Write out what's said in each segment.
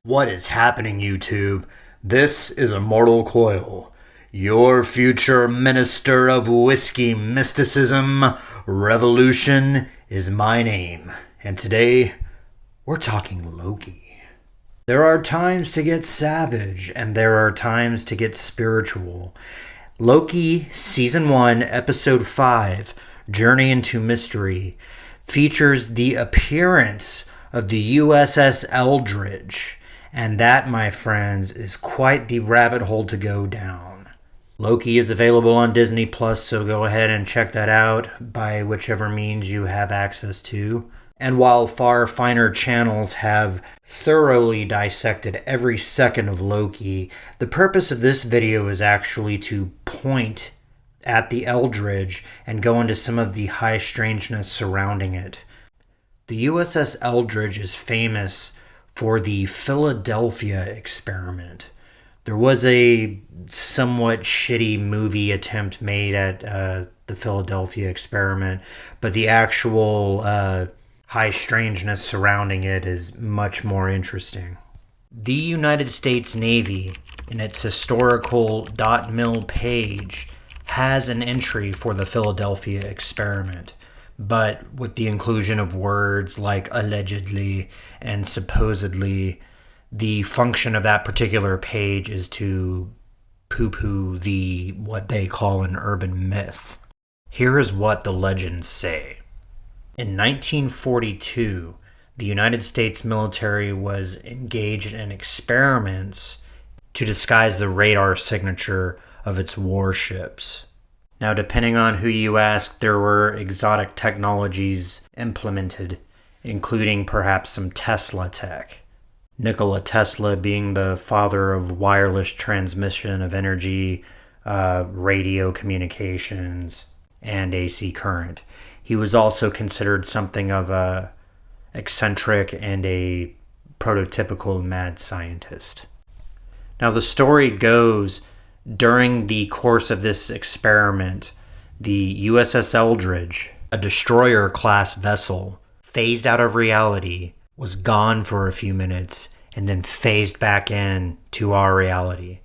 What is happening, YouTube? This is Immortal Coil, your future minister of whiskey mysticism. Revolution is my name, and today we're talking Loki. There are times to get savage, and there are times to get spiritual. Loki Season 1, Episode 5, Journey into Mystery, features the appearance of the USS Eldridge. And that, my friends, is quite the rabbit hole to go down. Loki is available on Disney Plus, so go ahead and check that out by whichever means you have access to. And while far finer channels have thoroughly dissected every second of Loki, the purpose of this video is actually to point at the Eldridge and go into some of the high strangeness surrounding it. The USS Eldridge is famous for the Philadelphia experiment. There was a somewhat shitty movie attempt made at the Philadelphia experiment, but the actual high strangeness surrounding it is much more interesting. The United States Navy, in its historical .mil page, has an entry for the Philadelphia experiment, but with the inclusion of words like allegedly and supposedly, the function of that particular page is to poo-poo the what they call an urban myth. Here is what the legends say. In 1942, the United States military was engaged in experiments to disguise the radar signature of its warships. Now, depending on who you ask, there were exotic technologies implemented, including perhaps some Tesla tech. Nikola Tesla being the father of wireless transmission of energy, radio communications, and AC current. He was also considered something of a eccentric and a prototypical mad scientist. Now, the story goes, during the course of this experiment, the USS Eldridge, a destroyer-class vessel, phased out of reality, was gone for a few minutes, and then phased back in to our reality.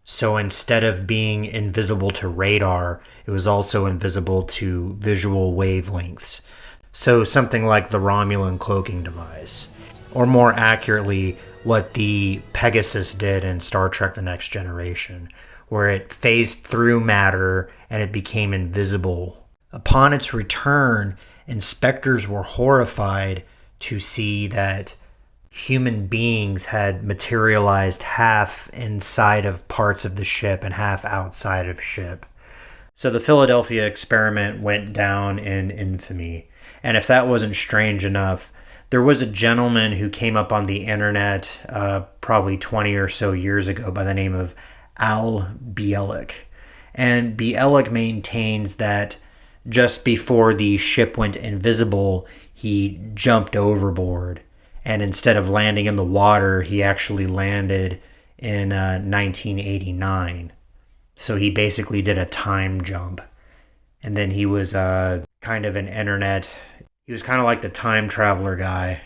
So instead of being invisible to radar, it was also invisible to visual wavelengths. So something like the Romulan cloaking device. Or more accurately, what the Pegasus did in Star Trek The Next Generation, where it phased through matter and it became invisible. Upon its return, inspectors were horrified to see that human beings had materialized half inside of parts of the ship and half outside of ship. So the Philadelphia experiment went down in infamy. And if that wasn't strange enough, there was a gentleman who came up on the internet probably 20 or so years ago by the name of Al Bielek. And Bielek maintains that just before the ship went invisible, he jumped overboard. And instead of landing in the water, he actually landed in 1989. So he basically did a time jump. And then he was kind of an internet, he was kind of like the time traveler guy,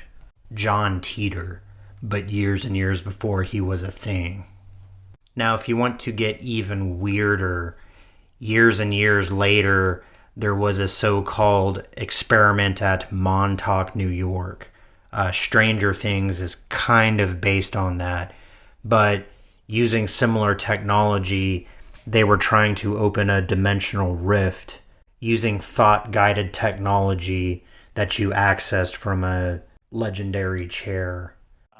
John Teeter, but years and years before he was a thing. Now, if you want to get even weirder, years and years later, there was a so-called experiment at Montauk, New York. Stranger Things is kind of based on that, but using similar technology, they were trying to open a dimensional rift using thought-guided technology that you accessed from a legendary chair.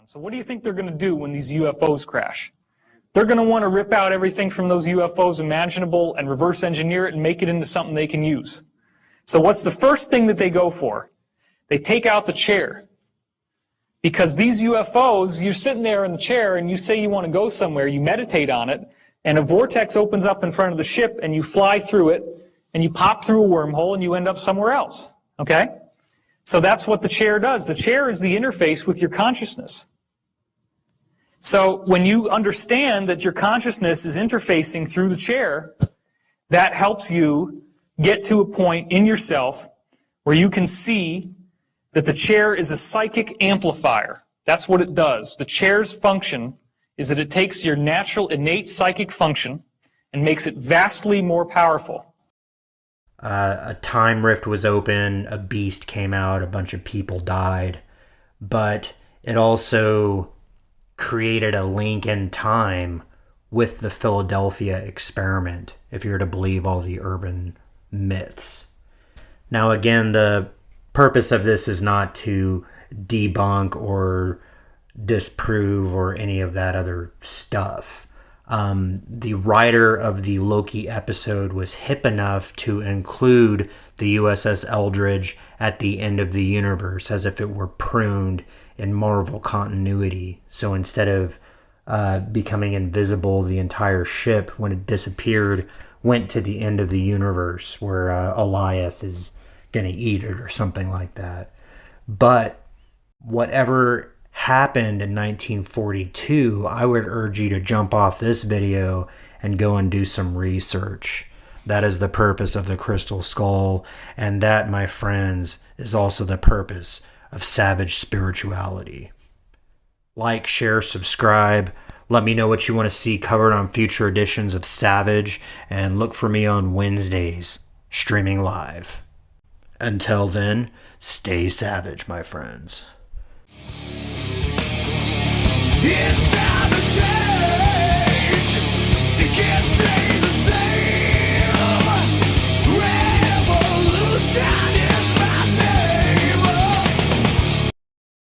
So what do you think they're going to do when these UFOs crash? They're going to want to rip out everything from those UFOs imaginable and reverse engineer it and make it into something they can use. So what's the first thing that they go for? They take out the chair. Because these UFOs, you're sitting there in the chair and you say you want to go somewhere, you meditate on it, and a vortex opens up in front of the ship and you fly through it and you pop through a wormhole and you end up somewhere else. Okay? So that's what the chair does. The chair is the interface with your consciousness. So when you understand that your consciousness is interfacing through the chair, that helps you get to a point in yourself where you can see that the chair is a psychic amplifier. That's what it does. The chair's function is that it takes your natural innate psychic function and makes it vastly more powerful. A time rift was open, a beast came out, a bunch of people died, but it also created a link in time with the Philadelphia experiment, if you're to believe all the urban myths. Now, again, the purpose of this is not to debunk or disprove or any of that other stuff. The writer of the Loki episode was hip enough to include the USS Eldridge at the end of the universe as if it were pruned in Marvel continuity. So instead of becoming invisible, the entire ship, when it disappeared, went to the end of the universe where Eliath is going to eat it or something like that. But whatever happened in 1942, I would urge you to jump off this video and go and do some research. That is the purpose of the Crystal Skull, and that, my friends, is also the purpose of savage spirituality. Like, share, subscribe. Let me know what you want to see covered on future editions of Savage, and look for me on Wednesdays, streaming live. Until then, stay savage, my friends. It's